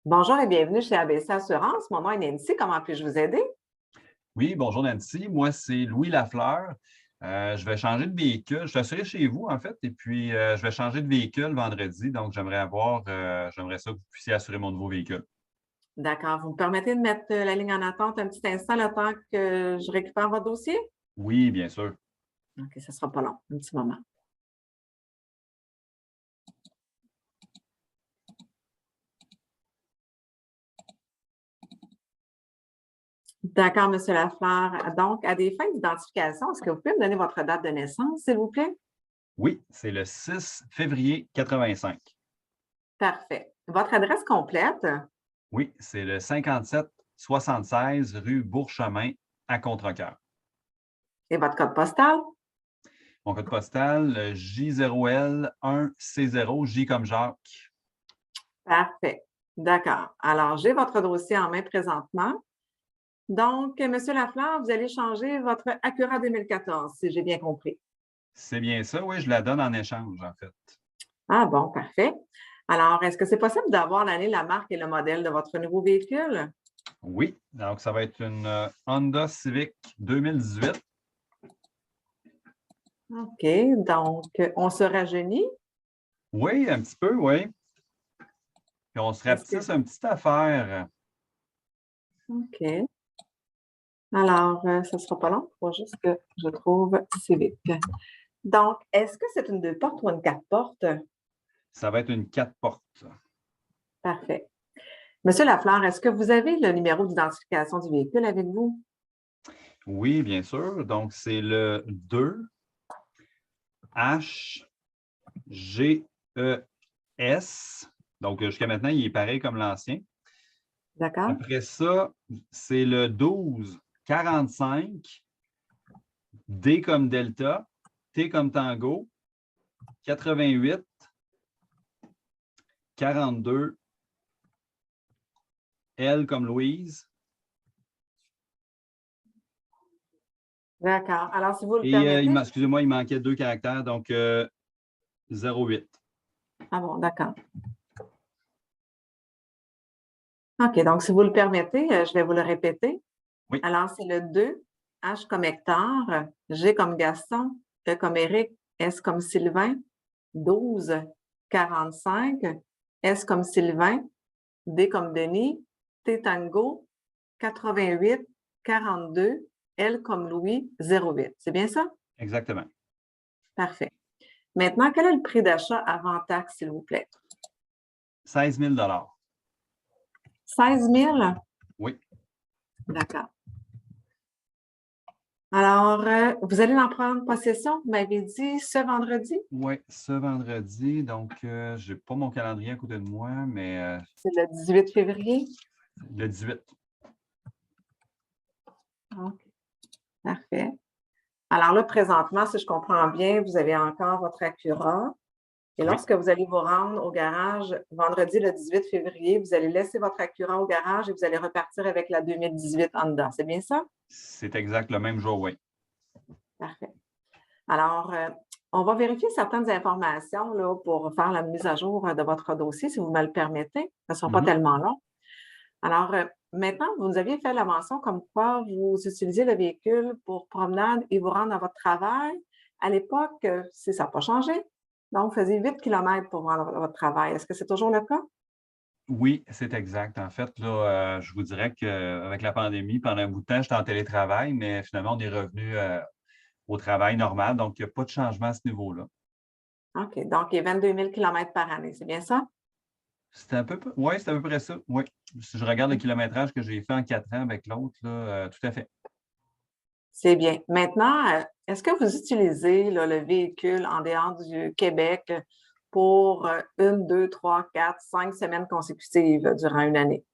Bonjour et bienvenue chez ABC Assurance. Mon nom est Nancy. Comment puis-je vous aider? Oui, bonjour Nancy. Moi, c'est Louis Lafleur. Je vais changer de véhicule. Je suis assuré chez vous, en fait, et puis je vais changer de véhicule vendredi. Donc, j'aimerais ça que vous puissiez assurer mon nouveau véhicule. D'accord. Vous me permettez de mettre la ligne en attente un petit instant, le temps que je récupère votre dossier? Oui, bien sûr. OK, ça ne sera pas long. Un petit moment. D'accord, M. Lafleur. Donc, à des fins d'identification, est-ce que vous pouvez me donner votre date de naissance, s'il vous plaît? Oui, c'est le 6 février 85. Parfait. Votre adresse complète? Oui, c'est le 5776 rue Bourchemin à Contrecoeur. Et votre code postal? Mon code postal, J0L1C0, J comme Jacques. Parfait. D'accord. Alors, j'ai votre dossier en main présentement. Donc, M. Lafleur, vous allez changer votre Acura 2014, si j'ai bien compris. C'est bien ça, oui, je la donne en échange, en fait. Ah bon, parfait. Alors, est-ce que c'est possible d'avoir l'année, la marque et le modèle de votre nouveau véhicule? Oui, donc ça va être une Honda Civic 2018. OK, donc on se rajeunit. Oui, un petit peu, oui. Puis on se Est-ce que rapetisse une petite affaire. OK. Alors, ça ne sera pas long. Il faut juste que je trouve Civic. Donc, est-ce que c'est une 2 portes ou une 4 portes? Ça va être une 4 portes. Parfait. Monsieur Lafleur, est-ce que vous avez le numéro d'identification du véhicule avec vous? Oui, bien sûr. Donc, c'est le 2 H G E S. Donc, jusqu'à maintenant, il est pareil comme l'ancien. D'accord? Après ça, c'est le 12 45 D comme Delta, T comme Tango, 88 42 L comme Louise. D'accord. Alors, si vous le Et permettez. excusez-moi, il manquait 2 caractères, donc 08. Ah bon, d'accord. OK, donc si vous le permettez, je vais vous le répéter. Oui, Alors, c'est le 2, H comme Hector, G comme Gaston, E comme Éric, S comme Sylvain, 12, 45, S comme Sylvain, D comme Denis, T tango, 88, 42, L comme Louis, 08. C'est bien ça? exactement. Parfait. Maintenant, quel est le prix d'achat avant taxe, s'il vous plaît? 16 000. 16 000? Oui, D'accord. Alors, vous allez en prendre possession, vous m'avez dit, ce vendredi? oui, ce vendredi. Donc, je n'ai pas mon calendrier à côté de moi, mais C'est le 18 février? le 18. OK, parfait. Alors là, présentement, si je comprends bien, vous avez encore votre Acura et Oui, lorsque vous allez vous rendre au garage vendredi le 18 février, vous allez laisser votre Acura au garage et vous allez repartir avec la 2018 Honda. C'est bien ça? c'est exact le même jour, oui. Parfait. Alors, on va vérifier certaines informations là, pour faire la mise à jour de votre dossier, si vous me le permettez. Ce ne sera pas Mhm. tellement long. Alors, maintenant, vous nous aviez fait la mention comme quoi vous utilisez le véhicule pour promenade et vous rendre à votre travail. À l'époque, ça n'a pas changé. Donc, vous faisiez 8 kilomètres pour vous rendre à votre travail. Est-ce que c'est toujours le cas? Oui, c'est exact. En fait, là, je vous dirais qu'avec la pandémie, pendant un bout de temps, j'étais en télétravail, mais finalement, on est revenu au travail normal. Donc, il n'y a pas de changement à ce niveau-là. OK. Donc, il y a 22 000 kilomètres par année. C'est bien ça? Oui, c'est à peu près ça. Oui. Si je regarde le Mmh. kilométrage que j'ai fait en 4 ans avec l'autre, là, tout à fait. C'est bien. Maintenant, est-ce que vous utilisez là, le véhicule en dehors du Québec pour 1, 2, 3, 4, 5 semaines consécutives durant une année?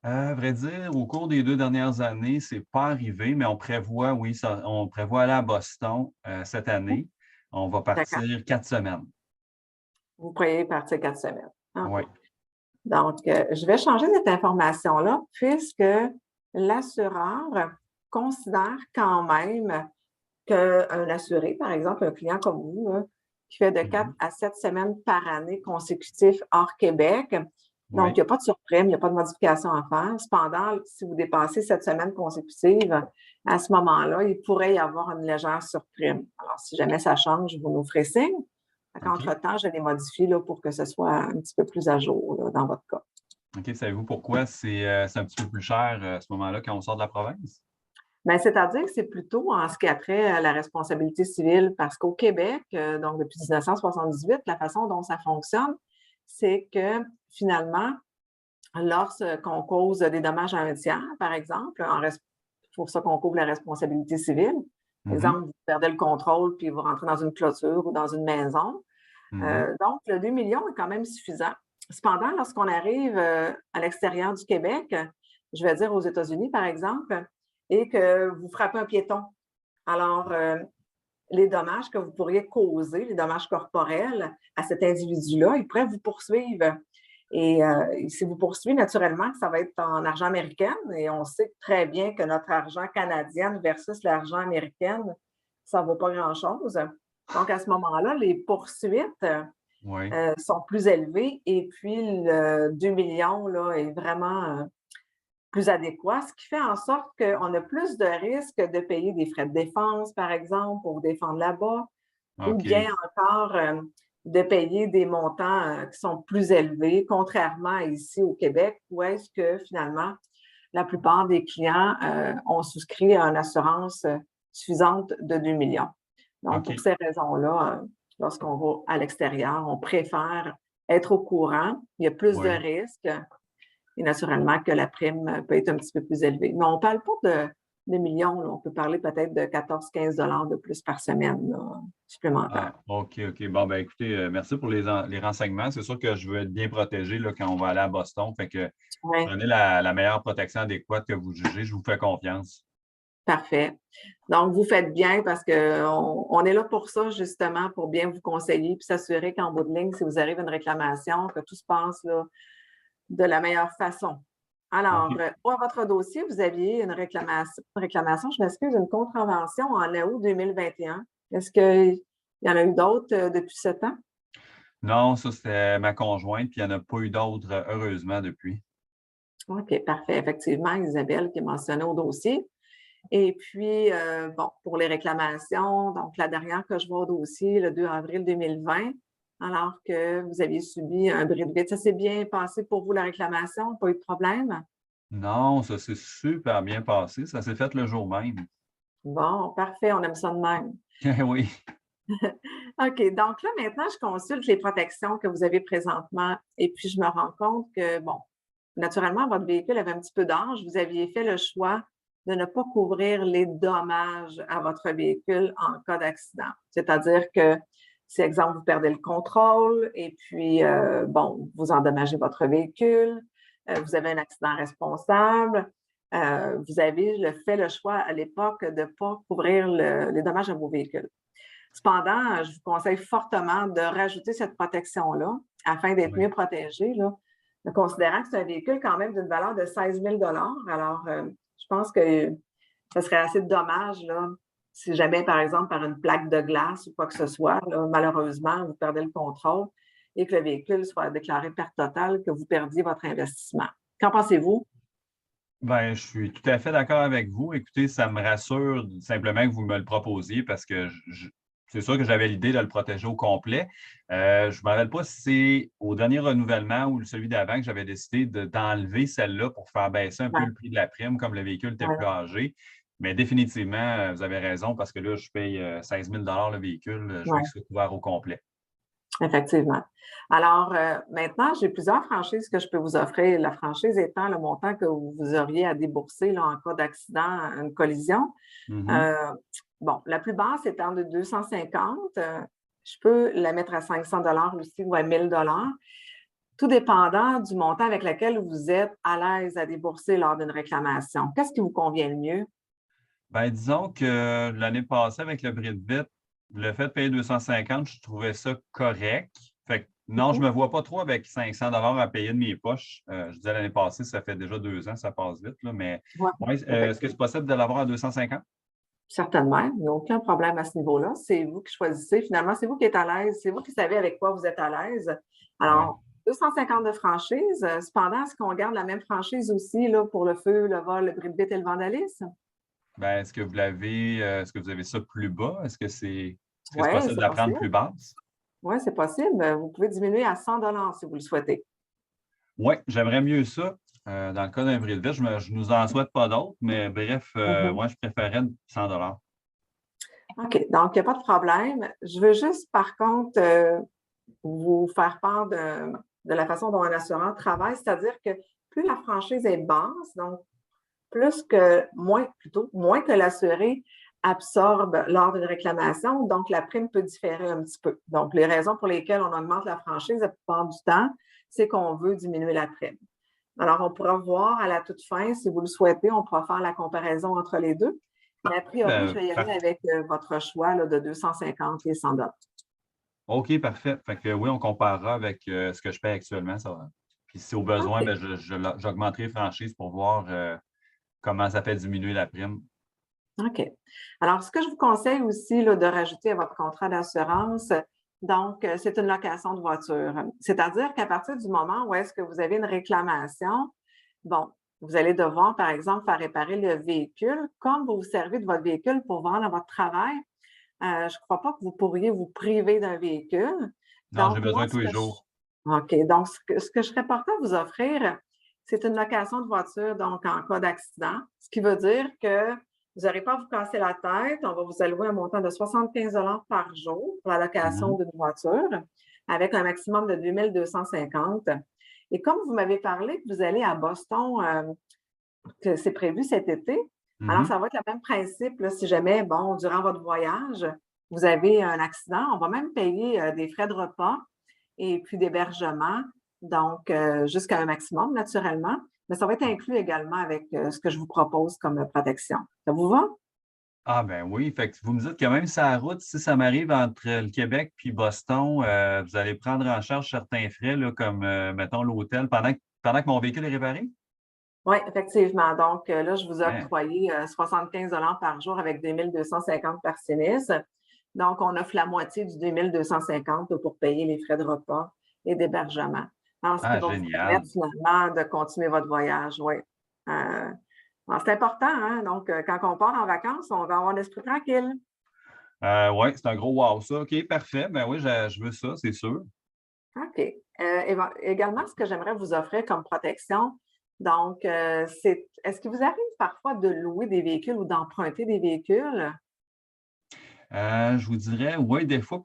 À vrai dire, au cours des 2 dernières années, c'est pas arrivé, mais on prévoit, oui, on prévoit aller à Boston cette Mmh. année. On va D'accord. partir 4 semaines. Vous pourriez partir 4 semaines. OK. Oui. Donc, je vais changer cette information-là puisque l'assureur considère quand même qu'un assuré, par exemple, un client comme vous, là, qui fait de 4 Mhm. à 7 semaines par année consécutives hors Québec, Donc, Oui. il n'y a pas de surprime, il n'y a pas de modification à faire. Cependant, si vous dépassez 7 semaines consécutives, à ce moment-là, il pourrait y avoir une légère surprime. Alors, si jamais ça change, vous nous ferez signe. OK. Entre-temps, je les modifie là, pour que ce soit un petit peu plus à jour là, dans votre cas. OK. Savez-vous pourquoi c'est un petit peu plus cher à ce moment-là quand on sort de la province? Bien, c'est-à-dire que c'est plutôt en ce qui a trait à la responsabilité civile, parce qu'au Québec, donc depuis 1978, la façon dont ça fonctionne, c'est que finalement, lorsqu'on cause des dommages à un tiers, par exemple, pour ça qu'on couvre la responsabilité civile. Mhm. Exemple, vous perdez le contrôle puis vous rentrez dans une clôture ou dans une maison. Mhm. Donc, le 2 millions est quand même suffisant. Cependant, lorsqu'on arrive à l'extérieur du Québec, je vais dire aux États-Unis, par exemple, et que vous frappez un piéton, alors les dommages que vous pourriez causer, les dommages corporels à cet individu-là, il pourrait vous poursuivre. Et si vous poursuivez, naturellement, ça va être en argent américain et on sait très bien que notre argent canadien versus l'argent américain, ça ne vaut pas grand-chose. Donc, à ce moment-là, les poursuites Oui. sont plus élevées et puis le 2 millions là, est vraiment plus adéquat, ce qui fait en sorte qu'on a plus de risques de payer des frais de défense, par exemple, pour vous défendre là-bas, ou bien OK. encore de payer des montants qui sont plus élevés, contrairement à ici au Québec, où est-ce que finalement, la plupart des clients ont souscrit à une assurance suffisante de 2 millions. Donc, pour OK. ces raisons-là, lorsqu'on va à l'extérieur, on préfère être au courant. Il y a plus de Oui. risques et naturellement que la prime peut être un petit peu plus élevée. Mais on ne parle pas de millions, là. On peut parler peut-être de 14-15 de plus par semaine là, supplémentaire. Ah, OK, OK. Bon, ben écoutez, merci pour les renseignements. C'est sûr que je veux être bien protégé là, quand on va aller à Boston. Fait que Oui, prenez la meilleure protection adéquate que vous jugez. Je vous fais confiance. parfait. Donc, vous faites bien parce qu'on est là pour ça, justement, pour bien vous conseiller puis s'assurer qu'en bout de ligne, si vous arrivez à une réclamation, que tout se passe là, de la meilleure façon. Alors, OK. pour votre dossier, vous aviez une réclamation, je m'excuse, une contravention en août 2021. Est-ce qu'il y en a eu d'autres depuis ce temps? Non, ça, c'était ma conjointe, puis il n'y en a pas eu d'autres, heureusement, depuis. OK, parfait. Effectivement, Isabelle qui est mentionnée au dossier. Et puis, bon, pour les réclamations, donc la dernière que je vois au dossier, le 2 avril 2020, alors que vous aviez subi un bris de vitre. Ça s'est bien passé pour vous, la réclamation? Pas eu de problème? Non, ça s'est super bien passé. Ça s'est fait le jour même. Bon, parfait, on aime ça de même. Oui. OK, donc là, maintenant, je consulte les protections que vous avez présentement et puis je me rends compte que, bon, naturellement, votre véhicule avait un petit peu d'âge. Vous aviez fait le choix de ne pas couvrir les dommages à votre véhicule en cas d'accident. C'est-à-dire que si, exemple, vous perdez le contrôle et puis, bon, vous endommagez votre véhicule, vous avez un accident responsable, vous avez fait le choix à l'époque de ne pas couvrir les dommages à vos véhicules. Cependant, je vous conseille fortement de rajouter cette protection-là afin d'être Oui. mieux protégé, là, considérant que c'est un véhicule quand même d'une valeur de 16 000. Alors, je pense que ce serait assez dommage là, si jamais, par exemple, par une plaque de glace ou quoi que ce soit, là, malheureusement, vous perdez le contrôle et que le véhicule soit déclaré perte totale, que vous perdiez votre investissement. Qu'en pensez-vous? Ben, je suis tout à fait d'accord avec vous. Écoutez, ça me rassure simplement que vous me le proposiez parce que c'est sûr que j'avais l'idée de le protéger au complet. Je ne me rappelle pas si c'est au dernier renouvellement ou celui d'avant que j'avais décidé d'enlever celle-là pour faire baisser un peu Ouais, le prix de la prime, comme le véhicule était plus ouais, âgé. Mais définitivement, vous avez raison parce que là, je paye 16 000 le véhicule. Je veux que ouais. ce soit couvert au complet. Effectivement. Alors, maintenant, j'ai plusieurs franchises que je peux vous offrir. La franchise étant le montant que vous auriez à débourser là, en cas d'accident, une collision. Mhm. Euh, bon, la plus basse étant de 250, je peux la mettre à 500 aussi ou à 1000 tout dépendant du montant avec lequel vous êtes à l'aise à débourser lors d'une réclamation. Qu'est-ce qui vous convient le mieux? Ben, disons que l'année passée, avec le bris de vite, le fait de payer 250, je trouvais ça correct. Fait que non, je ne me vois pas trop avec 500 à payer de mes poches. Je disais l'année passée, ça fait déjà 2 ans, ça passe vite, là, mais Oui, ouais, est-ce que c'est effectivement. possible de l'avoir à 250? Certainement, il n'y a aucun problème à ce niveau-là. C'est vous qui choisissez. Finalement, c'est vous qui êtes à l'aise. C'est vous qui savez avec quoi vous êtes à l'aise. Oui. Alors, 250 de franchise. Cependant, est-ce qu'on garde la même franchise aussi là, pour le feu, le vol, le bris de vite et le vandalisme? Ben, est-ce que vous avez ça plus bas? Est-ce que Oui, c'est possible c'est de la prendre possible. plus basse? Oui, c'est possible. Vous pouvez diminuer à 100 si vous le souhaitez. Oui, j'aimerais mieux ça. Dans le cas d'un bris de vite, je nous en souhaite pas d'autres, mais bref, Mhm. moi, je préférais 100 $. OK, donc il n'y a pas de problème. Je veux juste, par contre, vous faire part de la façon dont un assureur travaille, c'est-à-dire que plus la franchise est basse, donc moins que l'assuré absorbe lors d'une réclamation, donc la prime peut différer un petit peu. Donc, les raisons pour lesquelles on augmente la franchise la plupart du temps, c'est qu'on veut diminuer la prime. Alors, on pourra voir à la toute fin, si vous le souhaitez, on pourra faire la comparaison entre les deux. Mais a priori, je vais y aller avec votre choix là, de 250 et 100 $. OK, parfait. Fait que oui, on comparera avec ce que je paie actuellement. Ça va. Puis si au besoin, OK. ben, j'augmenterai les franchises pour voir comment ça fait diminuer la prime. OK. Alors, ce que je vous conseille aussi là, de rajouter à votre contrat d'assurance, donc, c'est une location de voiture. C'est-à-dire qu'à partir du moment où est-ce que vous avez une réclamation, bon, vous allez devoir, par exemple, faire réparer le véhicule. Comme vous vous servez de votre véhicule pour vendre à votre travail, je ne crois pas que vous pourriez vous priver d'un véhicule. Non, j'ai Donc, moi, besoin tous les jours. OK. Donc, ce que je serais portée à vous offrir, c'est une location de voiture, donc en cas d'accident, ce qui veut dire que vous n'aurez pas à vous casser la tête. On va vous allouer un montant de 75 par jour pour la location Mhm. d'une voiture, avec un maximum de 2 250. Et comme vous m'avez parlé que vous allez à Boston, que c'est prévu cet été, alors Mhm. ça va être le même principe, là, si jamais, bon, durant votre voyage, vous avez un accident, on va même payer des frais de repas et puis d'hébergement, donc jusqu'à un maximum, naturellement, mais ça va être inclus également avec ce que je vous propose comme protection. Ça vous va? Ah ben oui, fait que vous me dites que même sur la route, si ça m'arrive entre le Québec puis Boston, vous allez prendre en charge certains frais, là, comme mettons l'hôtel pendant que mon véhicule est réparé? Oui, effectivement. Donc là, je vous ai Hein? octroyé 75 par jour avec 2 250 par sinistre. Donc, on offre la moitié du 2 250 pour payer les frais de repas et d'hébergement. Alors, ce qui Ah, va vous permettre génial. finalement de continuer votre voyage, oui. Alors, c'est important, hein? Donc, quand on part en vacances, on va avoir l'esprit tranquille. Oui, c'est un gros wow, ça. OK, parfait. Ben oui, je veux ça, c'est sûr. OK. Également, ce que j'aimerais vous offrir comme protection, donc, est-ce qu'il vous arrive parfois de louer des véhicules ou d'emprunter des véhicules? Je vous dirais, oui, des fois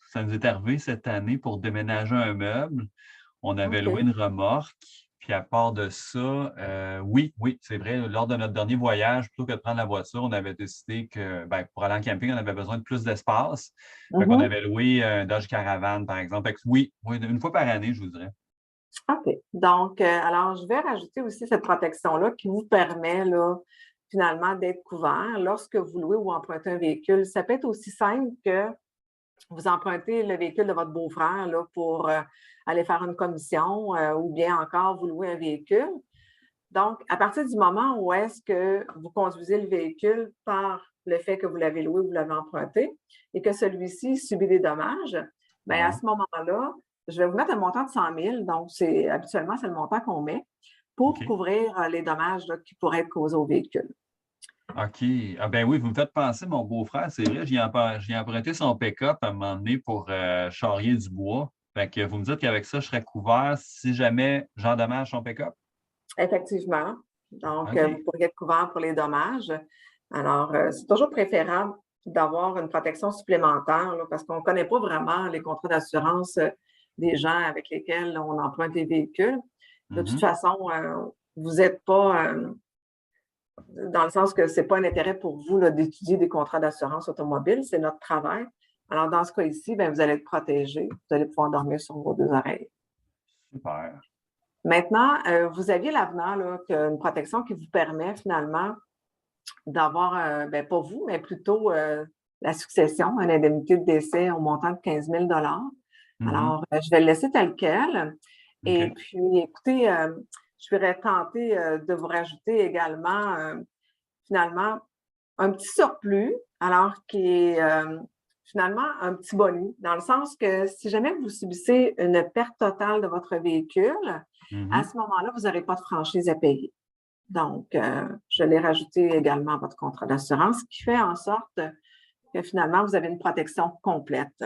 ça nous est arrivé cette année pour déménager un meuble. On avait loué OK. une remorque. Puis à part de ça, oui, oui, c'est vrai, lors de notre dernier voyage, plutôt que de prendre la voiture, on avait décidé que ben, pour aller en camping, on avait besoin de plus d'espace. Fait qu'on Mhm. avait loué un Dodge Caravan, par exemple. Fait que oui, oui, une fois par année, je vous dirais. OK. Donc, alors, je vais rajouter aussi cette protection-là qui vous permet, là, finalement, d'être couvert lorsque vous louez ou empruntez un véhicule. Ça peut être aussi simple que vous empruntez le véhicule de votre beau-frère, là, pour aller faire une commission ou bien encore vous louez un véhicule. Donc, à partir du moment où est-ce que vous conduisez le véhicule par le fait que vous l'avez loué ou vous l'avez emprunté et que celui-ci subit des dommages, bien, à Ouais. ce moment-là, je vais vous mettre un montant de 100 000. Donc, habituellement, c'est le montant qu'on met pour OK. couvrir les dommages là, qui pourraient être causés au véhicule. OK. Ah ben oui, vous me faites penser, mon beau-frère, c'est vrai, j'ai emprunté son pick-up à un moment donné pour charrier du bois. Fait que vous me dites qu'avec ça, je serais couvert si jamais j'endommage son pick-up? Effectivement. Donc, vous OK. pourriez être couvert pour les dommages. Alors, c'est toujours préférable d'avoir une protection supplémentaire là, parce qu'on ne connaît pas vraiment les contrats d'assurance des gens avec lesquels on emprunte des véhicules. De toute Mhm. façon, vous n'êtes pas dans le sens que ce n'est pas un intérêt pour vous là, d'étudier des contrats d'assurance automobile, c'est notre travail. Alors, dans ce cas ici, bien, vous allez être protégé, vous allez pouvoir dormir sur vos deux oreilles. Super. Maintenant, vous aviez l'avenant, là, une protection qui vous permet finalement d'avoir, ben, pas vous, mais plutôt la succession, une indemnité de décès au montant de 15 000. Mhm. Alors, je vais le laisser tel quel. Et OK. puis, écoutez, je vais tenter de vous rajouter également, finalement, un petit surplus, alors qui est finalement un petit bonus, dans le sens que si jamais vous subissez une perte totale de votre véhicule, à Mhm. ce moment-là, vous n'aurez pas de franchise à payer. Donc, je l'ai rajouté également à votre contrat d'assurance, ce qui fait en sorte que finalement, vous avez une protection complète.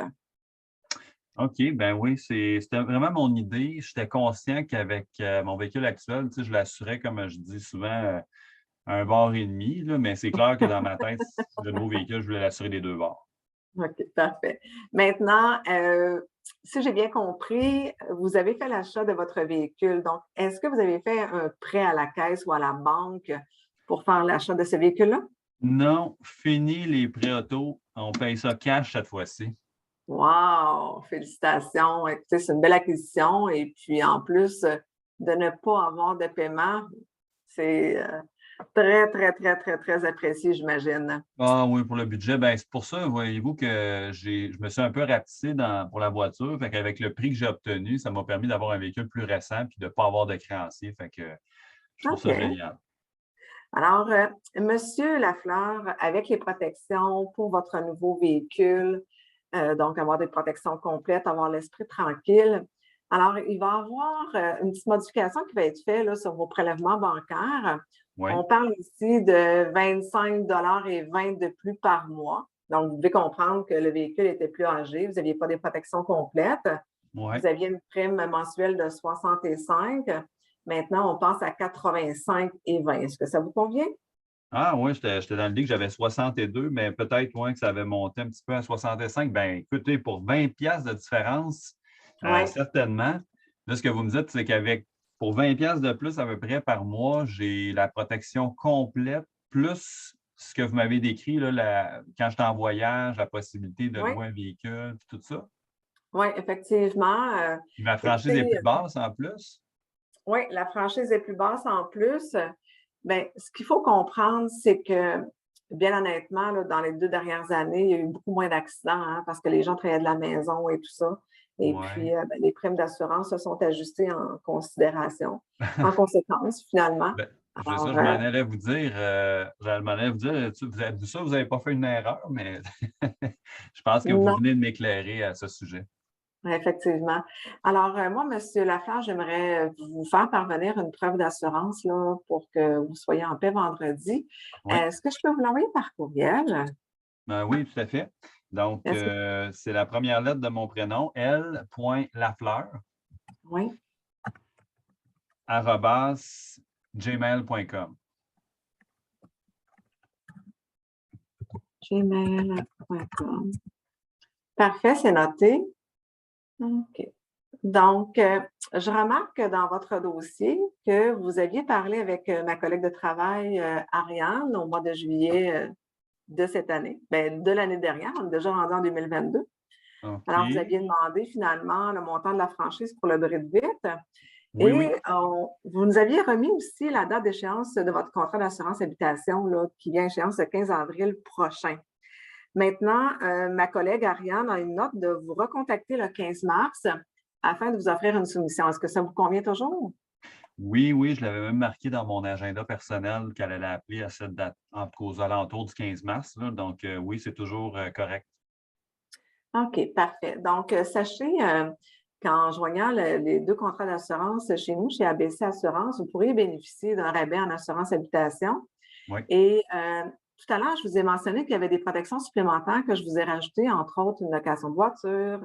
OK, ben oui, c'était vraiment mon idée. J'étais conscient qu'avec mon véhicule actuel, tu sais, je l'assurais, comme je dis souvent, un bord et demi, là, mais c'est clair que dans ma tête, le nouveau véhicule, je voulais l'assurer des deux bords. OK, parfait. Maintenant, si j'ai bien compris, vous avez fait l'achat de votre véhicule. Donc, est-ce que vous avez fait un prêt à la caisse ou à la banque pour faire l'achat de ce véhicule-là? Non, fini les prêts auto. On paye ça cash cette fois-ci. Wow! Félicitations! Écoutez, c'est une belle acquisition et puis en plus, de ne pas avoir de paiement, c'est, très, très, très, très, très apprécié, j'imagine. Ah oui, pour le budget, ben, c'est pour ça, voyez-vous, que je me suis un peu rapetissé pour la voiture. Fait qu'avec le prix que j'ai obtenu, ça m'a permis d'avoir un véhicule plus récent puis de ne pas avoir de créancier. Fait que je trouve ça OK. génial. Alors, monsieur Lafleur, avec les protections pour votre nouveau véhicule, donc avoir des protections complètes, avoir l'esprit tranquille. Alors, il va y avoir, une petite modification qui va être faite là, sur vos prélèvements bancaires. Oui, On parle ici de 25,20 $ de plus par mois. Donc, vous devez comprendre que le véhicule était plus âgé, vous n'aviez pas des protections complètes. oui. Vous aviez une prime mensuelle de 65. Maintenant, on passe à 85,20 $. Est-ce que ça vous convient? Ah oui, j'étais dans le lit que j'avais 62, mais peut-être moins que ça avait monté un petit peu à 65. Ben, écoutez, pour 20 piastres de différence, Oui, certainement. Là, ce que vous me dites, c'est qu'avec pour 20 piastres de plus à peu près par mois, j'ai la protection complète, plus ce que vous m'avez décrit, là, quand j'étais en voyage, la possibilité de oui, louer un véhicule, puis tout ça. oui, effectivement. Puis ma franchise est Écoutez, plus basse en plus. oui, la franchise est plus basse en plus. Bien, ce qu'il faut comprendre, c'est que, bien honnêtement, là, dans les 2 dernières années, il y a eu beaucoup moins d'accidents, hein, parce que les gens travaillaient de la maison et tout ça. Et Oui. puis, ben, les primes d'assurance se sont ajustées en considération, en conséquence, finalement. Ben, c'est ça, Alors, je m'en allais vous dire, je m'en allais vous dire, vous avez ça, vous n'avez pas fait une erreur, mais je pense que vous non, venez de m'éclairer à ce sujet. effectivement. Alors, moi, monsieur Lafleur, j'aimerais vous faire parvenir une preuve d'assurance là, pour que vous soyez en paix vendredi. Oui, Est-ce que je peux vous l'envoyer par courriel? oui, tout à fait. Donc, Est-ce que c'est la première lettre de mon prénom, L.Lafleur, oui, arobase gmail.com. gmail.com. Parfait, c'est noté. OK. Donc, je remarque dans votre dossier que vous aviez parlé avec, ma collègue de travail, Ariane, au mois de juillet, de cette année, ben, de l'année dernière. On est déjà rendu en 2022. Alors, vous OK. aviez demandé finalement le montant de la franchise pour le bris de vite Oui, et oui. vous nous aviez remis aussi la date d'échéance de votre contrat d'assurance habitation là, qui vient à échéance le 15 avril prochain. Maintenant, ma collègue Ariane a une note de vous recontacter le 15 mars afin de vous offrir une soumission. Est-ce que ça vous convient toujours? Oui, oui, je l'avais même marqué dans mon agenda personnel qu'elle allait appeler à cette date, aux alentours du 15 mars, là. Donc, oui, c'est toujours correct. OK, parfait. Donc, sachez, qu'en joignant les 2 contrats d'assurance chez nous, chez ABC Assurance, vous pourriez bénéficier d'un rabais en assurance habitation. Oui. Et tout à l'heure, je vous ai mentionné qu'il y avait des protections supplémentaires que je vous ai rajoutées, entre autres une location de voiture,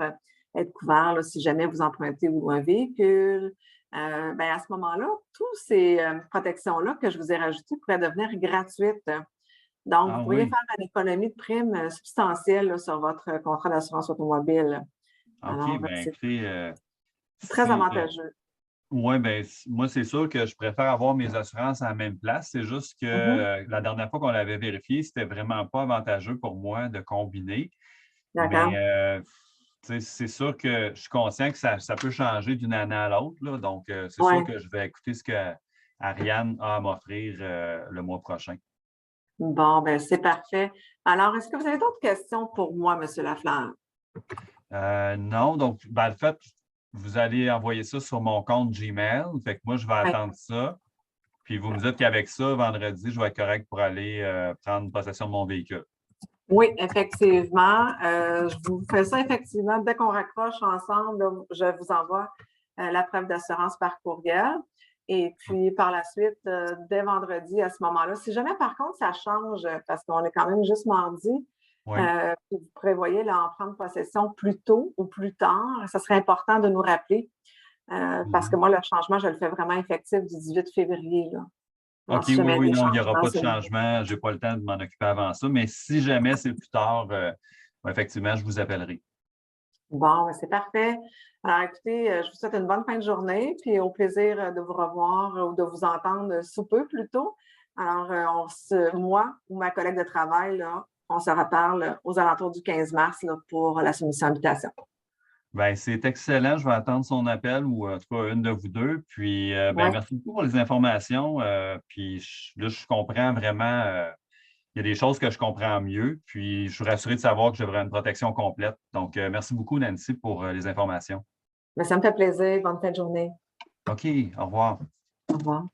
être couvert là, si jamais vous empruntez ou un véhicule. Ben, à ce moment-là, toutes ces protections-là que je vous ai rajoutées pourraient devenir gratuites. Donc, vous Ah pourriez oui. faire une économie de primes substantielle là, sur votre contrat d'assurance automobile. OK, Alors, ben c'est écoutez, très si, avantageux. ouais, ben, moi, c'est sûr que je préfère avoir mes assurances à la même place. C'est juste que Mhm. la dernière fois qu'on l'avait vérifié, c'était vraiment pas avantageux pour moi de combiner. Mais D'accord? tu sais, c'est sûr que je suis conscient que ça peut changer d'une année à l'autre, là. Donc, c'est sûr Oui. que je vais écouter ce que Ariane a à m'offrir le mois prochain. Bon, ben, c'est parfait. Alors, est-ce que vous avez d'autres questions pour moi, M. Lafleur? Non, donc, ben, en fait, vous allez envoyer ça sur mon compte Gmail. Fait que moi, je vais Oui. attendre ça. Puis vous me dites qu'avec ça, vendredi, je vais être correct pour aller prendre possession de mon véhicule. Oui, effectivement. Je vous fais ça effectivement. Dès qu'on raccroche ensemble, là, je vous envoie la preuve d'assurance par courriel. Et puis, par la suite, dès vendredi, à ce moment-là, si jamais, par contre, ça change, parce qu'on est quand même juste mardi, Oui. puis vous prévoyez là, en prendre possession plus tôt ou plus tard, ça serait important de nous rappeler, parce que Mhm. moi, le changement, je le fais vraiment effectif du 18 février, là. Alors, OK, si oui, jamais il y a oui, des non, il n'y aura changements, pas de c'est changement. Je n'ai pas le temps de m'en occuper avant ça. Mais si jamais c'est plus tard, effectivement, je vous appellerai. bon, ben, c'est parfait. Alors, écoutez, je vous souhaite une bonne fin de journée, puis au plaisir de vous revoir ou de vous entendre sous peu plutôt. Alors, moi ou ma collègue de travail, là, on se reparle aux alentours du 15 mars là, pour la soumission d'invitation. Ben, c'est excellent. Je vais attendre son appel ou en tout cas une de vous deux. Puis, ben, Oui, merci beaucoup pour les informations. Puis, là, je comprends vraiment. Il y a des choses que je comprends mieux. Puis, je suis rassuré de savoir que j'aurai une protection complète. Donc, merci beaucoup, Nancy, pour les informations. mais ça me fait plaisir. Bonne fin de journée. OK, au revoir. Au revoir.